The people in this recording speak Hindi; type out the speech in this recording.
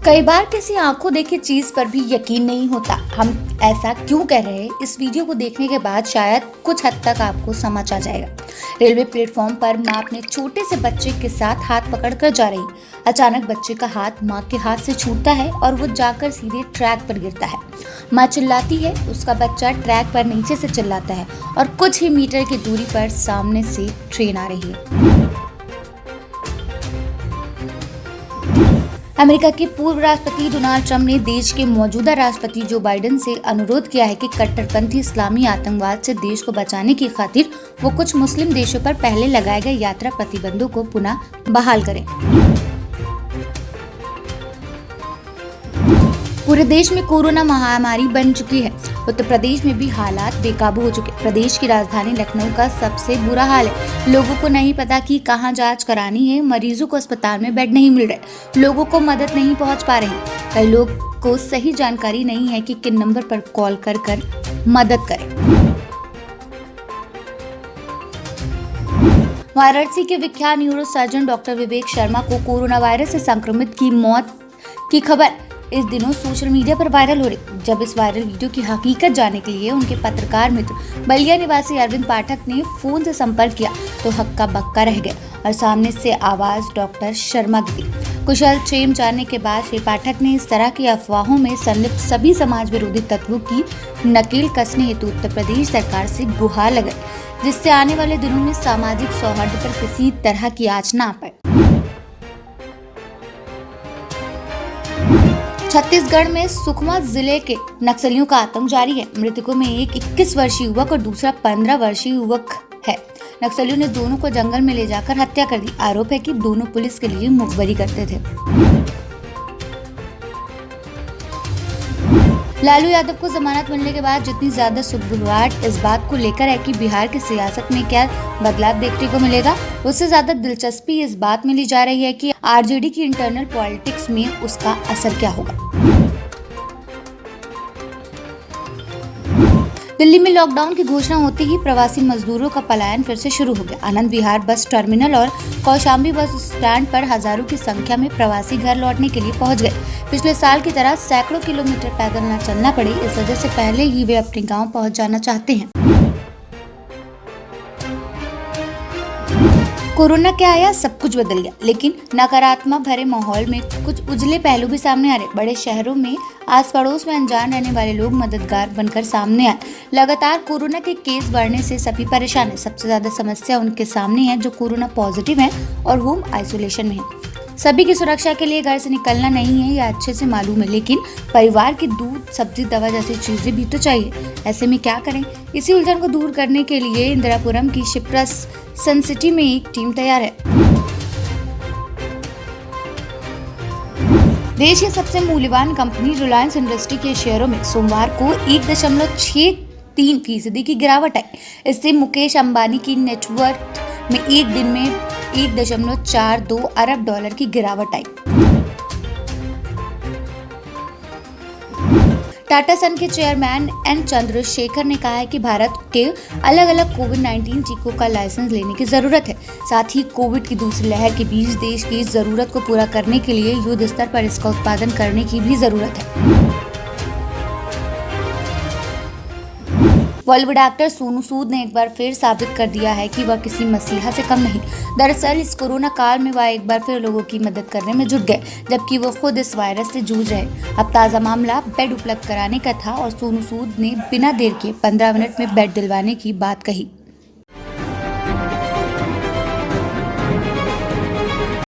कई बार किसी आंखों देखी चीज पर भी यकीन नहीं होता। हम ऐसा क्यों कह रहे हैं, इस वीडियो को देखने के बाद शायद कुछ हद तक आपको समझ आ जाएगा। रेलवे प्लेटफॉर्म पर माँ अपने छोटे से बच्चे के साथ हाथ पकड़कर जा रही। अचानक बच्चे का हाथ माँ के हाथ से छूटता है और वो जाकर सीधे ट्रैक पर गिरता है। माँ चिल्लाती है, उसका बच्चा ट्रैक पर नीचे से चिल्लाता है और कुछ ही मीटर की दूरी पर सामने से ट्रेन आ रही है। अमेरिका के पूर्व राष्ट्रपति डोनाल्ड ट्रंप ने देश के मौजूदा राष्ट्रपति जो बाइडेन से अनुरोध किया है कि कट्टरपंथी इस्लामी आतंकवाद से देश को बचाने की खातिर वो कुछ मुस्लिम देशों पर पहले लगाए गए यात्रा प्रतिबंधों को पुनः बहाल करें। पूरे देश में कोरोना महामारी बन चुकी है। उत्तर प्रदेश में भी हालात बेकाबू हो चुके। प्रदेश की राजधानी लखनऊ का सबसे बुरा हाल है। लोगों को नहीं पता कि कहां जांच करानी है। मरीजों को अस्पताल में बेड नहीं मिल रहे। लोगों को मदद नहीं पहुंच पा रही। कई लोग को सही जानकारी नहीं है कि किन नंबर पर कॉल कर मदद करें। वाराणसी के विख्यात neuro surgeon doctor Vivek Sharma को कोरोना वायरस से संक्रमित की मौत की खबर इस दिनों सोशल मीडिया पर वायरल हो रही। जब इस वायरल वीडियो की हकीकत जानने के लिए उनके पत्रकार मित्र बलिया निवासी अरविंद पाठक ने फोन से संपर्क किया तो हक्का बक्का रह गए और सामने से आवाज डॉक्टर शर्मा की दी। कुशल क्षेम जानने के बाद श्री पाठक ने इस तरह की अफवाहों में संलिप्त सभी समाज विरोधी तत्वों की नकेल कसने हेतु उत्तर प्रदेश सरकार से गुहार लगाई, जिससे आने वाले दिनों में सामाजिक सौहार्द पर किसी तरह की आंच न आ पाए। छत्तीसगढ़ में सुकमा जिले के नक्सलियों का आतंक जारी है। मृतकों में एक 21 वर्षीय युवक और दूसरा 15 वर्षीय युवक है। नक्सलियों ने दोनों को जंगल में ले जाकर हत्या कर दी। आरोप है कि दोनों पुलिस के लिए मुखबरी करते थे। लालू यादव को जमानत मिलने के बाद जितनी ज्यादा सुगबुगाहट इस बात को लेकर है कि बिहार की सियासत में क्या बदलाव देखने को मिलेगा, उससे ज्यादा दिलचस्पी इस बात में ली जा रही है कि आरजेडी की इंटरनल पॉलिटिक्स में उसका असर क्या होगा। दिल्ली में लॉकडाउन की घोषणा होते ही प्रवासी मजदूरों का पलायन फिर से शुरू हो गया। आनंद विहार बस टर्मिनल और कौशाम्बी बस स्टैंड पर हजारों की संख्या में प्रवासी घर लौटने के लिए पहुंच गए। पिछले साल की तरह सैकड़ों किलोमीटर पैदल न चलना पड़े, इस वजह से पहले ही वे अपने गांव पहुंच जाना चाहते हैं। कोरोना क्या आया, सब कुछ बदल गया, लेकिन नकारात्मक भरे माहौल में कुछ उजले पहलू भी सामने आ रहे। बड़े शहरों में आस पड़ोस में अनजान रहने वाले लोग मददगार बनकर सामने आए। लगातार कोरोना के केस बढ़ने से सभी परेशान हैं। सबसे ज्यादा समस्या उनके सामने है जो कोरोना पॉजिटिव हैं और होम आइसोलेशन में हैं। सभी की सुरक्षा के लिए घर से निकलना नहीं है, यह अच्छे से मालूम है, लेकिन परिवार की दूध, सब्जी, दवा जैसी चीजें भी तो चाहिए। ऐसे में क्या करें? इसी उलझन को दूर करने के लिए इंदिरापुरम की शिप्रा सन सिटी में एक टीम तैयार है। देश की सबसे मूल्यवान कंपनी रिलायंस इंडस्ट्री के शेयरों में सोमवार को 1.63% की गिरावट आई। इससे मुकेश अंबानी की नेटवर्थ में एक दिन में 1.42 अरब डॉलर की गिरावट आई। टाटा सन के चेयरमैन एन चंद्रशेखर ने कहा है कि भारत के अलग अलग कोविड-19 टीकों का लाइसेंस लेने की जरूरत है। साथ ही कोविड की दूसरी लहर के बीच देश की जरूरत को पूरा करने के लिए युद्ध स्तर पर इसका उत्पादन करने की भी जरूरत है। बॉलीवुड एक्टर सोनू सूद ने एक बार फिर साबित कर दिया है कि वह किसी मसीहा से कम नहीं। दरअसल इस कोरोना काल में वह एक बार फिर लोगों की मदद करने में जुट गए, जबकि वो खुद इस वायरस से जूझ रहे। अब ताज़ा मामला बेड उपलब्ध कराने का था और सोनू सूद ने बिना देर के 15 मिनट में बेड दिलवाने की बात कही।